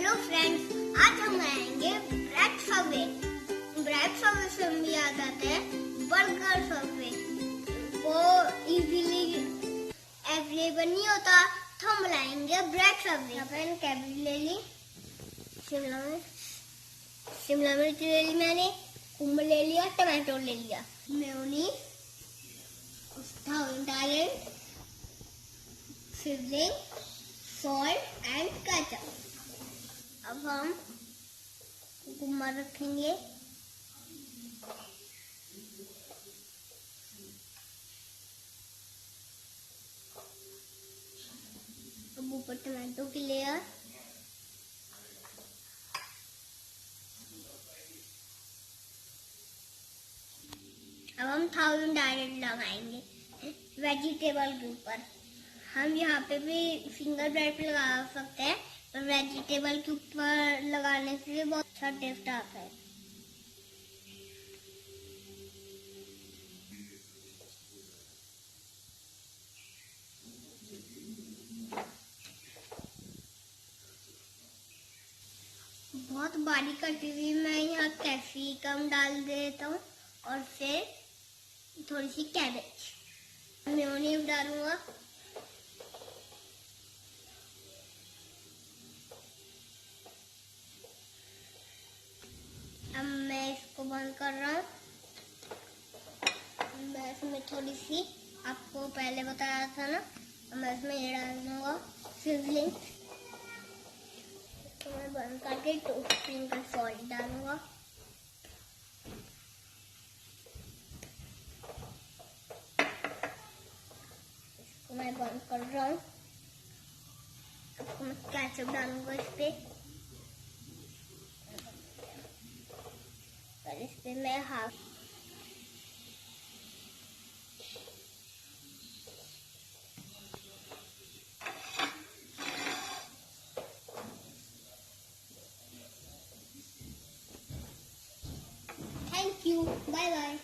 Hello friends, आज हम आएंगे ब्रेड सबवे। ब्रेड सबवे से हम याद आते हैं बर्गर सबवे। वो इजीली अवेलेबल नहीं होता तो हम लाएंगे ब्रेड सबवे। यहाँ पे कैबेज ले ली, शिमला मिर्च ले ली, मैंने कुम्भ ले लिया, टमाटो ले लिया, मेयोनीज, डालेंट, सिजलिंग, सॉल्ट एंड केचप। अब हम कुम्मा रखेंगे, अब ऊपर टमाटो की लेयर, अब हम 1000 डायरेक्ट लगाएंगे वेजिटेबल के ऊपर। हम यहाँ पे भी फिंगर ब्रेड पे लगा सकते हैं, पर वेजिटेबल के ऊपर लगाने से बहुत अच्छा टेस्ट आता है। बहुत बारीक कटी हुई मैं यहाँ कैप्सिकम डाल देता हूँ और फिर थोड़ी सी कैबेज, मेयोनीज डालूंगा, अब मैं इसको बंद कर रहा हूँ। मैं इसमें थोड़ी सी, आपको पहले बताया था ना, मैं इसमें ये डाल दूंगा सिजलिंग, तो मैं बंद करके 2 स्प्रिंकल सॉल्ट डालूंगा। इसको मैं बंद कर रहा हूँ। अब मैं केचप डालूंगा इस पे, और इस पे मैं half thank you, bye bye.